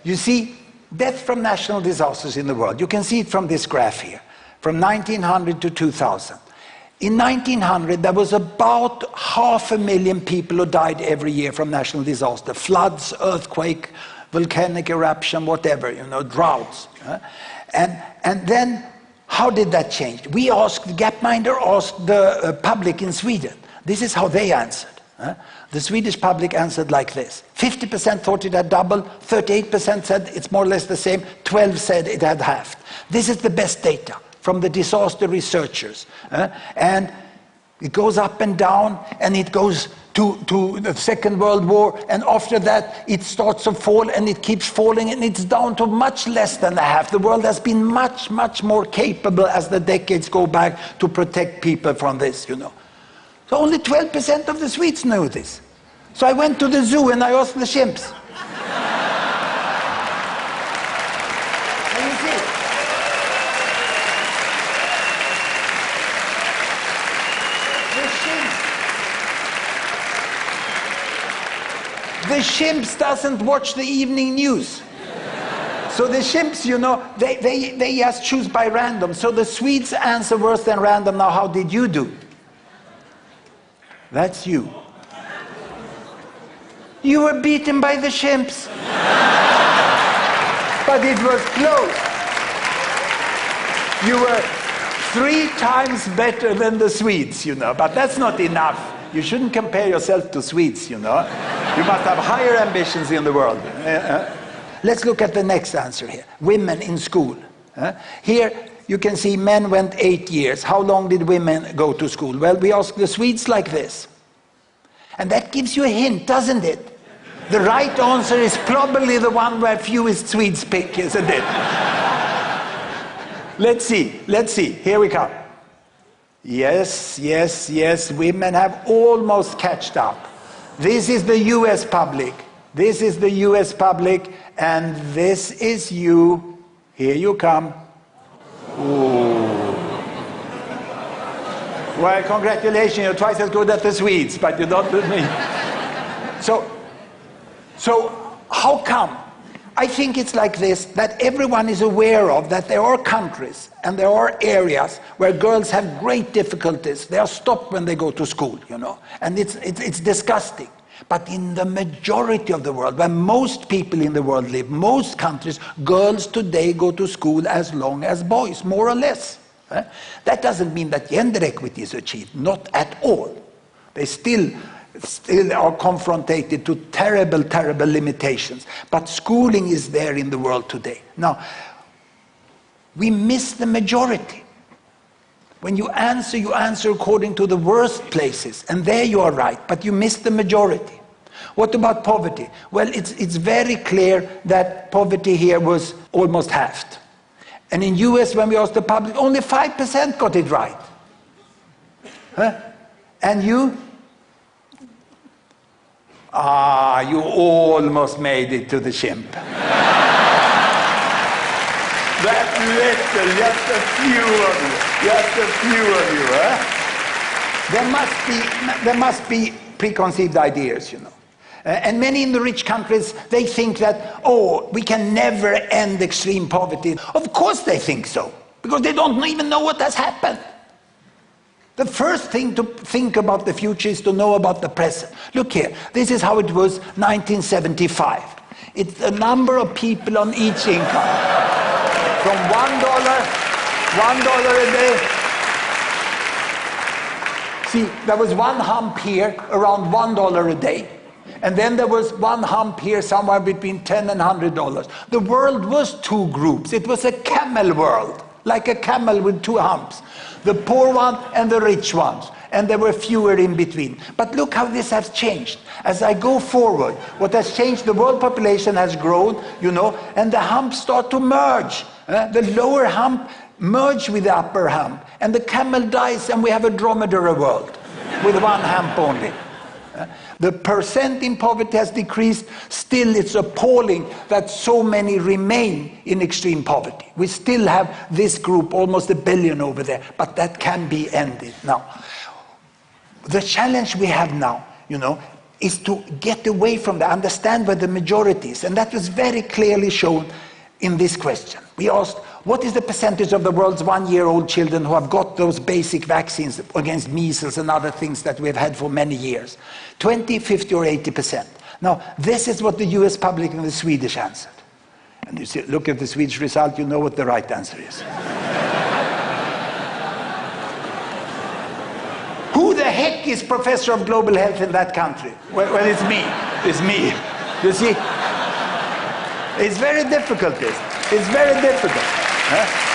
you see death from natural disasters in the world. You can see it from this graph here, from 1900 to 2000. In 1900, there was about 500,000 people who died every year from natural disaster. Floods, earthquake, volcanic eruption, whatever, droughts. And then, how did that change? Gapminder asked the public in Sweden. This is how they answered. The Swedish public answered like this. 50% thought it had doubled, 38% said it's more or less the same, 12% said it had halved. This is the best data from the disaster researchers. And it goes up and down, and it goes to the Second World War, and after that it starts to fall, and it keeps falling, and it's down to much less than a half. The world has been much, much more capable as the decades go back to protect people from this, So only 12% of the Swedes know this. So I went to the zoo and I asked the chimps. And you see, the chimps doesn't watch the evening news. So the chimps, they just choose by random. So the Swedes answer worse than random. Now, how did you do? That's you. You were beaten by the chimps. But it was close. You were 3 times better than the Swedes, But that's not enough. You shouldn't compare yourself to Swedes, You must have higher ambitions in the world. Let's look at the next answer here. Women in school. Here you can see men went 8 years. How long did women go to school? Well, we asked the Swedes like this. And that gives you a hint, doesn't it? The right answer is probably the one where fewest Swedes pick, isn't it? Let's see. Here we come. Yes. Women have almost catched up. This is the US public. And this is you. Here you come. Ooh. Well, congratulations, you're twice as good as the Swedes, but you're not with me. So how come? I think it's like this, that everyone is aware of that there are countries and there are areas where girls have great difficulties. They are stopped when they go to school, and it's disgusting. But in the majority of the world, where most people in the world live, most countries, girls today go to school as long as boys, more or less. That doesn't mean that gender equity is achieved, not at all. They still are confronted to terrible limitations. But schooling is there in the world today. Now, we miss the majority. When you answer according to the worst places, and there you are right, but you miss the majority. What about poverty? Well, it's very clear that poverty here was almost halved. And in US, when we asked the public, only 5% got it right. And you? You almost made it to the chimp. That little, just a few of you. There must be preconceived ideas, And many in the rich countries, they think that, we can never end extreme poverty. Of course they think so, because they don't even know what has happened. The first thing to think about the future is to know about the present. Look here, this is how it was 1975. It's the number of people on each income. From $1 a day. See, there was one hump here around $1 a day. And then there was one hump here somewhere between $10 and $100. The world was 2 groups. It was a camel world, like a camel with 2 humps. The poor one and the rich ones. And there were fewer in between. But look how this has changed. As I go forward, what has changed, the world population has grown, and the humps start to merge. The lower hump merge with the upper hump. And the camel dies, and we have a dromedary world with 1 hump only. The percent in poverty has decreased. Still, it's appalling that so many remain in extreme poverty. We still have this group, almost 1 billion over there, but that can be ended now. The challenge we have now, is to get away from that, understand where the majority is. And that was very clearly shown in this question. We asked, what is the percentage of the world's 1-year-old children who have got those basic vaccines against measles and other things that we've had for many years? 20, 50 or 80%. Now, this is what the US public and the Swedish answered. And you see, look at the Swedish result, you know what the right answer is. Who the heck is professor of global health in that country? Well, it's me. It's me. You see? It's very difficult, this. It's very difficult. Huh?